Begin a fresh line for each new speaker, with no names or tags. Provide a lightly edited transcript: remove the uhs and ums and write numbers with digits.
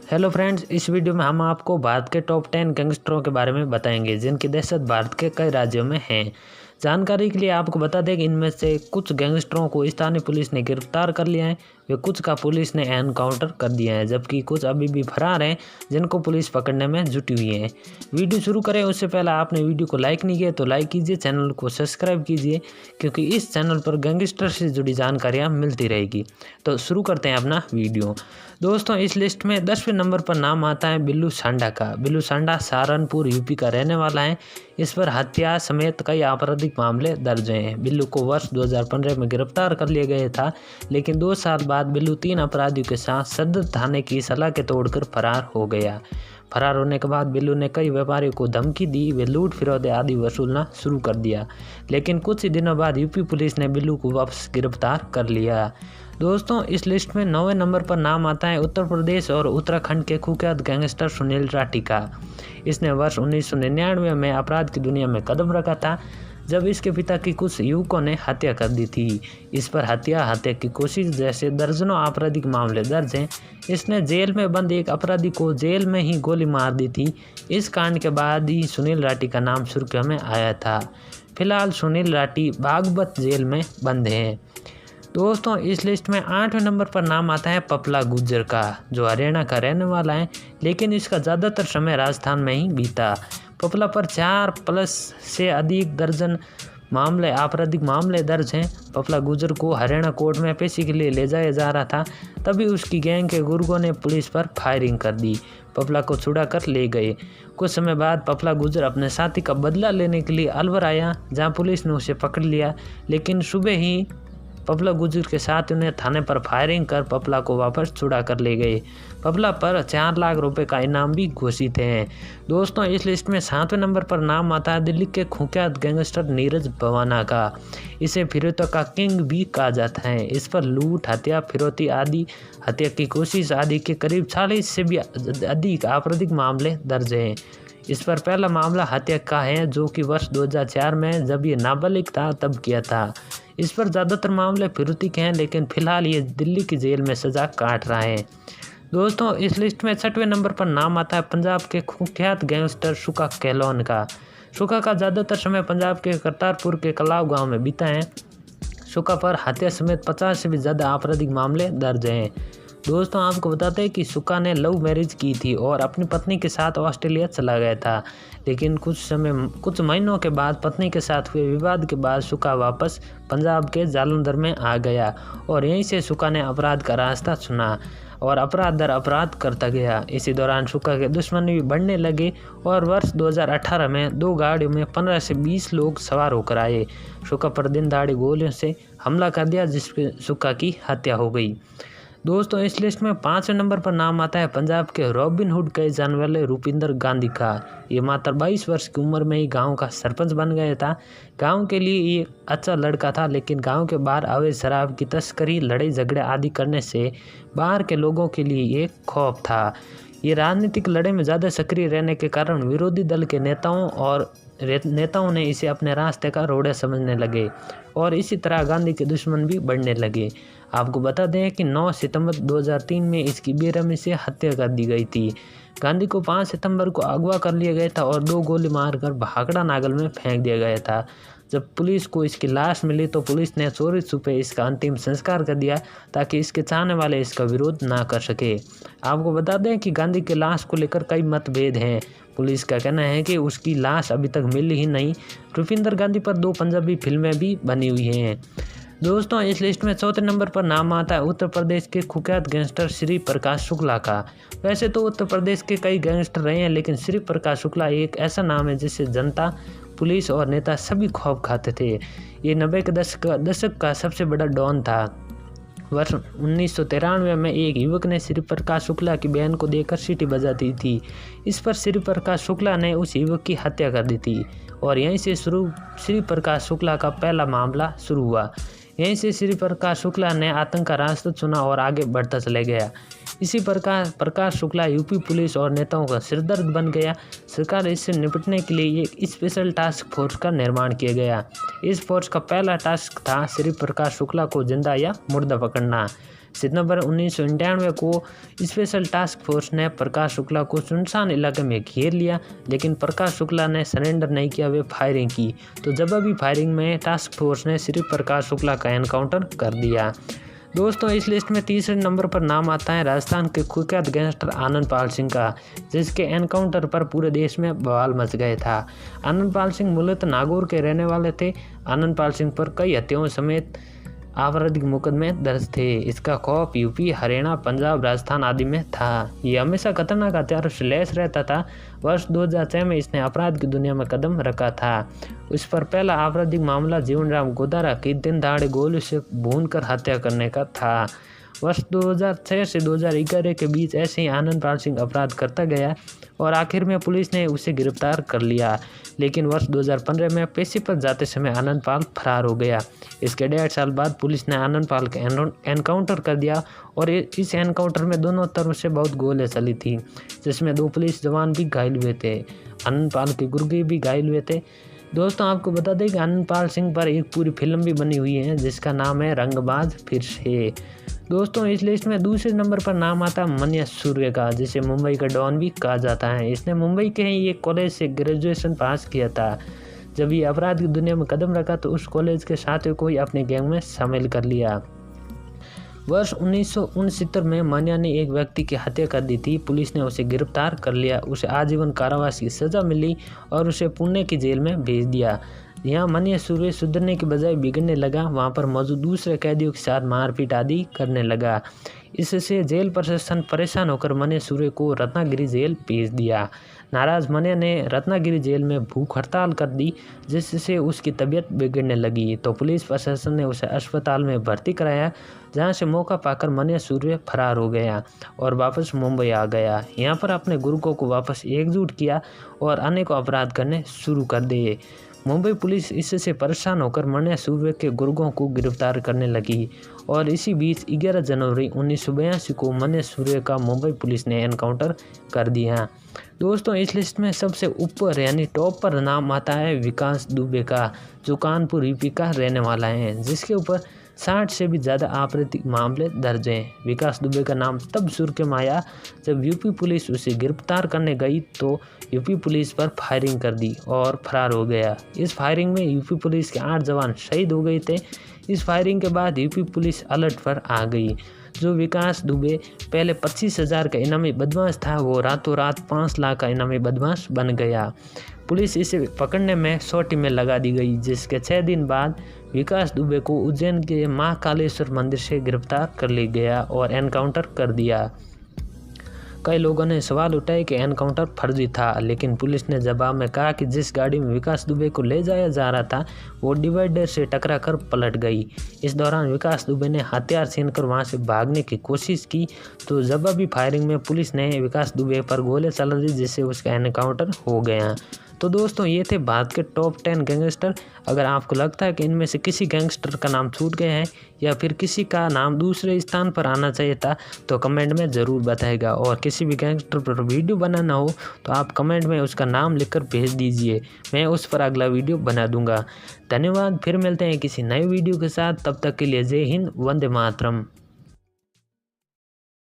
Hello friends, इस video में हम आपको भारत के टॉप 10 गैंगस्टरों के बारे में बताएंगे जिनकी दहशत भारत के कई राज्यों में है। जानकारी के लिए आपको बता दें कि इनमें से कुछ गैंगस्टरों को स्थानीय पुलिस ने गिरफ्तार कर लिया है, वे कुछ का पुलिस ने एनकाउंटर कर दिया है, जबकि कुछ अभी भी फरार हैं जिनको पुलिस पकड़ने में जुटी हुई है। वीडियो शुरू करें उससे पहले आपने वीडियो को लाइक नहीं किया तो लाइक कीजिए, चैनल को सब्सक्राइब कीजिए क्योंकि इस चैनल पर गैंगस्टर से जुड़ी जानकारियाँ मिलती रहेगी। तो शुरू करते हैं अपना वीडियो। दोस्तों, इस लिस्ट में 10वें नंबर पर नाम आता है बिल्लू सांडा का। बिल्लू सांडा सहारनपुर यूपी का रहने वाला है। इस पर हत्या समेत कई आपराधिक मामले दर्ज हैं। बिल्लू को वर्ष 2015 में गिरफ्तार कर लिया गया था, लेकिन 2 साल बाद बिल्लू 3 अपराधियों के साथ सदर थाने की सलाह के तोड़कर फरार हो गया। फरार होने के बाद बिल्लू ने कई व्यापारियों को धमकी दी, वे लूट फिरौती आदि वसूलना शुरू कर दिया, लेकिन कुछ ही दिनों बाद यूपी पुलिस ने बिल्लू को वापस गिरफ्तार कर लिया। दोस्तों, इस लिस्ट में 9वें नंबर पर नाम आता है उत्तर प्रदेश और उत्तराखंड के कुख्यात गैंगस्टर सुनील राठी का। इसने वर्ष 1999 में अपराध की दुनिया में कदम रखा था, जब इसके पिता की कुछ युवकों ने हत्या कर दी थी। इस पर हत्या की कोशिश जैसे दर्जनों आपराधिक मामले दर्ज हैं। इसने जेल में बंद एक अपराधी को जेल में ही गोली मार दी थी। इस कांड के बाद ही सुनील राठी का नाम सुर्खियों में आया था। फिलहाल सुनील राठी बागपत जेल में बंद हैं। दोस्तों, इस लिस्ट में 8वें नंबर पर नाम आता है पपला गुज्जर का, जो हरियाणा का रहने वाला है, लेकिन इसका ज़्यादातर समय राजस्थान में ही बीता। पपला पर 4+ से अधिक दर्जन आपराधिक मामले दर्ज हैं। पपला गुज्जर को हरियाणा कोर्ट में पेशी के लिए ले जाया जा रहा था, तभी उसकी गैंग के गुर्गों ने पुलिस पर फायरिंग कर दी। पपला को छुड़ा कर ले गए। कुछ समय बाद पपला गुज्जर अपने साथी का बदला लेने के लिए अलवर आया, जहां पुलिस ने उसे पकड़ लिया, लेकिन सुबह ही पपला गुज्जर के साथ उन्हें थाने पर फायरिंग कर पपला को वापस छुड़ा कर ले गए। पपला पर 4 लाख रुपए का इनाम भी घोषित है। दोस्तों, इस लिस्ट में 7वें नंबर पर नाम आता है दिल्ली के कुख्यात गैंगस्टर नीरज भवाना का। इसे फिरौती का किंग भी कहा जाता है। इस पर लूट, हत्या, फिरौती आदि, हत्या की कोशिश आदि के करीब 40 से भी अधिक आपराधिक मामले दर्ज हैं। इस पर पहला मामला हत्या का है, जो कि वर्ष 2004 में जब ये नाबालिग था तब किया था। इस पर ज़्यादातर मामले फिरौती के हैं, लेकिन फिलहाल ये दिल्ली की जेल में सज़ा काट रहा है। दोस्तों, इस लिस्ट में 6वें नंबर पर नाम आता है पंजाब के कुख्यात गैंगस्टर सुक्का कहलोन का। सुक्का का ज़्यादातर समय पंजाब के करतारपुर के कलाव गाँव में बीता है। सुक्का पर हत्या समेत 50 से भी ज़्यादा आपराधिक मामले दर्ज हैं। दोस्तों, आपको बताते हैं कि सुक्का ने लव मैरिज की थी और अपनी पत्नी के साथ ऑस्ट्रेलिया चला गया था, लेकिन कुछ महीनों के बाद पत्नी के साथ हुए विवाद के बाद सुक्का वापस पंजाब के जालंधर में आ गया और यहीं से सुक्का ने अपराध का रास्ता चुना और अपराध दर अपराध करता गया। इसी दौरान सुक्का के दुश्मन भी बढ़ने लगे और वर्ष 2018 में 2 गाड़ियों में 15 से 20 लोग सवार होकर आए। सुक्का पर दिन दहाड़े गोलियों से हमला कर दिया, जिससे सुक्का की हत्या हो गई। दोस्तों, इस लिस्ट में 5वें नंबर पर नाम आता है पंजाब के रॉबिन हुड कहे जाने वाले रूपिंदर गांधी का। ये मात्र 22 वर्ष की उम्र में ही गांव का सरपंच बन गया था। गांव के लिए ये अच्छा लड़का था, लेकिन गांव के बाहर अवैध शराब की तस्करी, लड़ाई झगड़े आदि करने से बाहर के लोगों के लिए ये खौफ था। ये राजनीतिक लड़ाई में ज़्यादा सक्रिय रहने के कारण विरोधी दल के नेताओं ने इसे अपने रास्ते का रोड़ा समझने लगे और इसी तरह गांधी के दुश्मन भी बढ़ने लगे। आपको बता दें कि 9 सितंबर 2003 में इसकी बेरहमी से हत्या कर दी गई थी। गांधी को 5 सितंबर को अगवा कर लिया गया था और 2 गोली मारकर भाखड़ा नागल में फेंक दिया गया था। जब पुलिस को इसकी लाश मिली तो पुलिस ने चोरी छुपे इसका अंतिम संस्कार कर दिया, ताकि इसके चाहने वाले इसका विरोध ना कर सके। आपको बता दें कि गांधी की लाश को लेकर कई मतभेद हैं। पुलिस का कहना है कि उसकी लाश अभी तक मिली ही नहीं। रूपिंदर गांधी पर 2 पंजाबी फिल्में भी बनी हुई हैं। दोस्तों, इस लिस्ट में 4थे नंबर पर नाम आता है उत्तर प्रदेश के कुख्यात गैंगस्टर श्री प्रकाश शुक्ला का। वैसे तो उत्तर प्रदेश के कई गैंगस्टर रहे हैं, लेकिन श्री प्रकाश शुक्ला एक ऐसा नाम है जिससे जनता, पुलिस और नेता सभी खौफ खाते थे। ये 90 के दशक का सबसे बड़ा डॉन था। वर्ष 1993 में एक युवक ने श्री प्रकाश शुक्ला की बहन को देकर सीटी बजा दी थी। इस पर श्री प्रकाश शुक्ला ने उस युवक की हत्या कर दी थी और यहीं से श्री प्रकाश शुक्ला का पहला मामला शुरू हुआ। यहीं से श्री प्रकाश शुक्ला ने आतंक का रास्ता चुना और आगे बढ़ता चला गया। इसी प्रकार प्रकाश शुक्ला यूपी पुलिस और नेताओं का सिरदर्द बन गया। सरकार इससे निपटने के लिए एक स्पेशल टास्क फोर्स का निर्माण किया गया। इस फोर्स का पहला टास्क था श्री प्रकाश शुक्ला को जिंदा या मुर्दा पकड़ना। सितंबर 1991 को स्पेशल टास्क फोर्स ने प्रकाश शुक्ला को सुनसान इलाके में घेर लिया, लेकिन प्रकाश शुक्ला ने सरेंडर नहीं किया, वे फायरिंग की। तो जवाबी फायरिंग में टास्क फोर्स ने सिर्फ प्रकाश शुक्ला का एनकाउंटर कर दिया। दोस्तों, इस लिस्ट में तीसरे नंबर पर नाम आता है राजस्थान के कुख्यात गैंगस्टर आनंद पाल सिंह का, जिसके एनकाउंटर पर पूरे देश में बवाल मच गया था। आनंद पाल सिंह मूलतः नागौर के रहने वाले थे। आनंद पाल सिंह पर कई हत्याओं समेत आपराधिक मुकदमे दर्ज थे। इसका खौफ यूपी, हरियाणा, पंजाब, राजस्थान आदि में था। ये हमेशा खतरनाक हथियारों से लैस रहता था। वर्ष 2006 में इसने अपराध की दुनिया में कदम रखा था। उस पर पहला आपराधिक मामला जीवनराम गोदारा की दिन दहाड़े गोली से भूनकर हत्या करने का था। वर्ष 2006 से 2011 के बीच ऐसे ही आनंद पाल सिंह अपराध करता गया और आखिर में पुलिस ने उसे गिरफ्तार कर लिया। लेकिन वर्ष 2015 में पेशी पर जाते समय आनंद पाल फरार हो गया। इसके 1.5 साल बाद पुलिस ने आनंद पाल का एनकाउंटर कर दिया और इस एनकाउंटर में दोनों तरफ से बहुत गोलियां चली थी, जिसमें 2 पुलिस जवान भी घायल हुए थे। आनंद पाल के गुर्गे भी घायल हुए थे। दोस्तों, आपको बता दें कि आनंद पाल सिंह पर एक पूरी फिल्म भी बनी हुई है, जिसका नाम है रंगबाज फिर से। दोस्तों, इस लिस्ट में दूसरे नंबर पर नाम आता है मन्या सूर्य का, जिसे मुंबई का डॉन भी कहा जाता है। इसने मुंबई के ही एक कॉलेज से ग्रेजुएशन पास किया था। जब ये अपराध की दुनिया में कदम रखा तो उस कॉलेज के साथियों को ही अपने गैंग में शामिल कर लिया। वर्ष 1969 में मन्या ने एक व्यक्ति की हत्या कर दी थी। पुलिस ने उसे गिरफ्तार कर लिया। उसे आजीवन कारावास की सजा मिली और उसे पुणे की जेल में भेज दिया। यहाँ मन्या सूर्य सुधरने के बजाय बिगड़ने लगा। वहाँ पर मौजूद दूसरे कैदियों के साथ मारपीट आदि करने लगा। इससे जेल प्रशासन परेशान होकर मन्या सूर्य को रत्नागिरी जेल भेज दिया। नाराज मन्या ने रत्नागिरी जेल में भूख हड़ताल कर दी, जिससे उसकी तबीयत बिगड़ने लगी। तो पुलिस प्रशासन ने उसे अस्पताल में भर्ती कराया, जहां से मौका पाकर मन्या सूर्य फरार हो गया और वापस मुंबई आ गया। यहाँ पर अपने गुर्गों को वापस एकजुट किया और अनेकों अपराध करने शुरू कर दिए। मुंबई पुलिस इससे परेशान होकर मन्या सूर्य के गुर्गों को गिरफ्तार करने लगी और इसी बीच 11 जनवरी 1982 को मन्या सूर्य का मुंबई पुलिस ने एनकाउंटर कर दिया। दोस्तों, इस लिस्ट में सबसे ऊपर यानी टॉप पर नाम आता है विकास दुबे का, जो कानपुर यूपी का रहने वाला है, जिसके ऊपर 60 से भी ज़्यादा आपराधिक मामले दर्ज हैं। विकास दुबे का नाम तब सुर्खियों में आया जब यूपी पुलिस उसे गिरफ्तार करने गई तो यूपी पुलिस पर फायरिंग कर दी और फरार हो गया। इस फायरिंग में यूपी पुलिस के 8 जवान शहीद हो गए थे। इस फायरिंग के बाद यूपी पुलिस अलर्ट पर आ गई। जो विकास दुबे पहले 25,000 का इनामी बदमाश था, वो रातों रात 5 लाख का इनामी बदमाश बन गया। पुलिस इसे पकड़ने में सोटी में लगा दी गई, जिसके 6 दिन बाद विकास दुबे को उज्जैन के महाकालेश्वर मंदिर से गिरफ्तार कर लिया गया और एनकाउंटर कर दिया। कई लोगों ने सवाल उठाए कि एनकाउंटर फर्जी था, लेकिन पुलिस ने जवाब में कहा कि जिस गाड़ी में विकास दुबे को ले जाया जा रहा था वो डिवाइडर से टकराकर पलट गई। इस दौरान विकास दुबे ने हथियार छीनकर वहां से भागने की कोशिश की, तो जवाबी फायरिंग में पुलिस ने विकास दुबे पर गोली चला दी, जिससे उसका एनकाउंटर हो गया। तो दोस्तों, ये थे भारत के टॉप 10 गैंगस्टर। अगर आपको लगता है कि इनमें से किसी गैंगस्टर का नाम छूट गया है या फिर किसी का नाम दूसरे स्थान पर आना चाहिए था, तो कमेंट में ज़रूर बताएगा। और किसी भी गैंगस्टर पर वीडियो बनाना हो तो आप कमेंट में उसका नाम लिखकर भेज दीजिए, मैं उस पर अगला वीडियो बना दूंगा। धन्यवाद। फिर मिलते हैं किसी नए वीडियो के साथ। तब तक के लिए जय हिंद, वंदे मातरम।